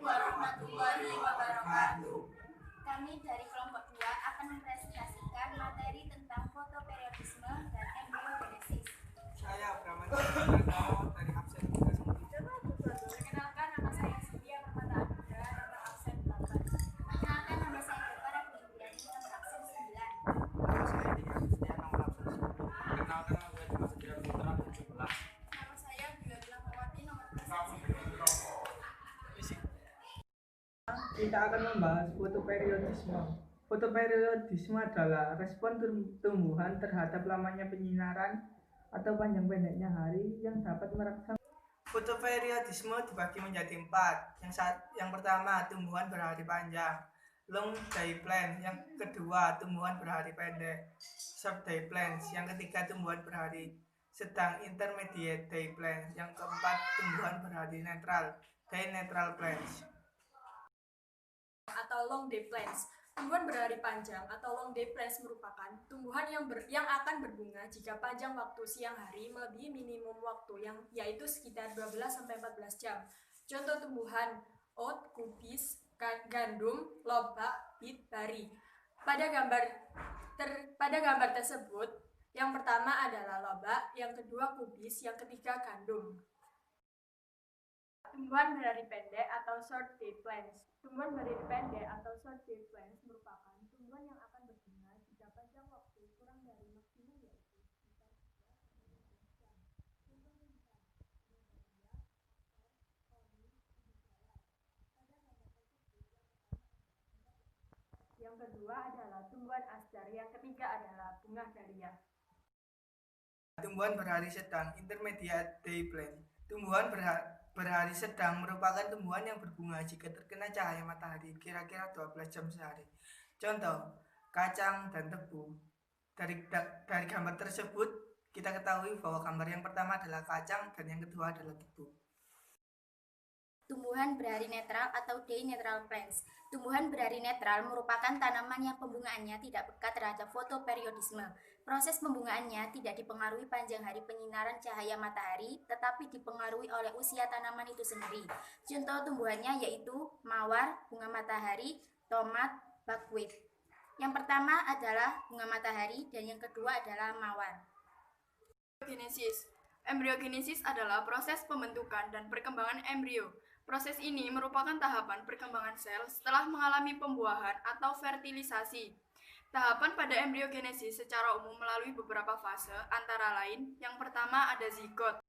warahmatullahi wabarakatuh. Kami dari kelompok 2 akan mempresentasikan materi tentang fotoperiodisme dan embriogenesis. Saya Brahman dari absen 39. Perkenalkan, nama saya Sedia Permata Anugrah, nomor absen 8. Perkenalkan, nama saya Depara Glendiani, nomor absen 9. Nama saya Dika Setia nomor absen 10. Perkenalkan, nama saya Dimas Setia Putra 17. Nama saya Bila Mawati, nomor absen 10. Kita akan membahas fotoperiodisme. Fotoperiodisme adalah respon tumbuhan terhadap lamanya penyinaran atau panjang pendeknya hari yang dapat merangsang. Fotoperiodisme dibagi menjadi 4. Yang pertama, tumbuhan berhari panjang, long day plant. Yang kedua, tumbuhan berhari pendek, short day plants. Yang ketiga, tumbuhan berhari sedang, intermediate day plants. Yang keempat, tumbuhan berhari netral, day netral plants. Atau long day plants. Tumbuhan berhari panjang atau long day plants merupakan tumbuhan yang akan berbunga jika panjang waktu siang hari melebihi minimum waktu yaitu sekitar 12-14 jam. Contoh tumbuhan oat, kubis, gandum, lobak, beet, bari. Pada gambar tersebut, yang pertama adalah lobak, yang kedua kubis, yang ketiga gandum. Tumbuhan berhari pendek atau short day plants. Tumbuhan berhari pendek atau short day plants merupakan tumbuhan yang akan berbunga jika panjang waktu kurang dari maksimum yaitu sekitar 3-5 jam. Contoh misalnya, yang kedua adalah tumbuhan astar, yang ketiga adalah bunga dahlia. Tumbuhan berhari sedang, intermediate day plant. Tumbuhan berhari sedang merupakan tumbuhan yang berbunga jika terkena cahaya matahari kira-kira 12 jam sehari. Contoh, kacang dan tebu. Dari gambar tersebut, kita ketahui bahwa gambar yang pertama adalah kacang dan yang kedua adalah tebu. Tumbuhan berhari netral atau day netral plants. Tumbuhan berhari netral merupakan tanaman yang pembungaannya tidak peka terhadap fotoperiodisme. Proses pembungaannya tidak dipengaruhi panjang hari penyinaran cahaya matahari, tetapi dipengaruhi oleh usia tanaman itu sendiri. Contoh tumbuhannya yaitu mawar, bunga matahari, tomat, buckwheat. Yang pertama adalah bunga matahari dan yang kedua adalah mawar. Embriogenesis. Embriogenesis adalah proses pembentukan dan perkembangan embrio. Proses ini merupakan tahapan perkembangan sel setelah mengalami pembuahan atau fertilisasi. Tahapan pada embriogenesis secara umum melalui beberapa fase, antara lain, yang pertama ada zigot.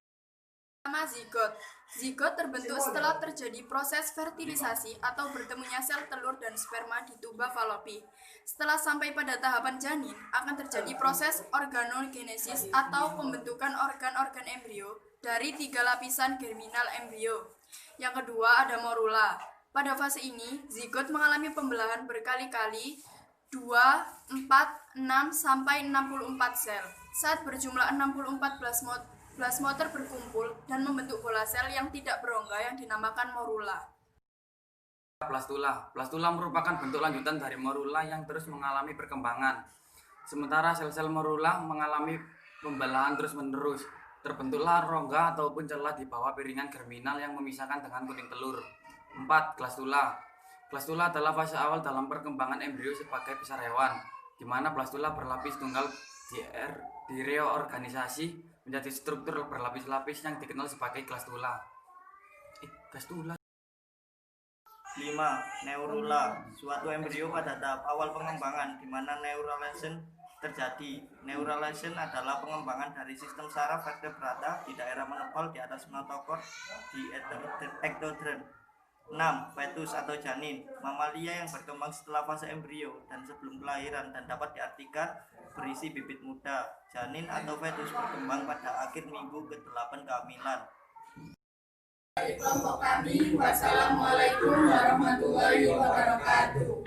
Zigot terbentuk setelah terjadi proses fertilisasi atau bertemunya sel telur dan sperma di tuba falopi. Setelah sampai pada tahapan janin, akan terjadi proses organogenesis atau pembentukan organ-organ embrio dari 3 lapisan germinal embrio. Yang kedua ada morula. Pada fase ini, zigot mengalami pembelahan berkali-kali 2, 4, 6, sampai 64 sel. Saat berjumlah 64 plasmoter berkumpul dan membentuk bola sel yang tidak berongga yang dinamakan morula. Blastula merupakan bentuk lanjutan dari morula yang terus mengalami perkembangan. Sementara sel-sel morula mengalami pembelahan terus-menerus. Terbentuklah rongga ataupun celah di bawah piringan germinal yang memisahkan dengan kuning telur. 4. Blastula. Blastula adalah fase awal dalam perkembangan embrio sebagai besar hewan, di mana blastula berlapis tunggal di reorganisasi menjadi struktur berlapis-lapis yang dikenal sebagai glastula. 5. Neurula, suatu embrio pada tahap awal pengembangan di mana neuralisation terjadi. Neuralisation adalah pengembangan dari sistem saraf vertebrata di daerah menepal di atas notochord di ektodern. 6. Fetus atau janin, mamalia yang berkembang setelah fase embrio dan sebelum kelahiran dan dapat diartikan berisi bibit muda. Janin atau fetus berkembang pada akhir minggu ke-8 kehamilan. Dari kelompok kami, wassalamualaikum warahmatullahi wabarakatuh.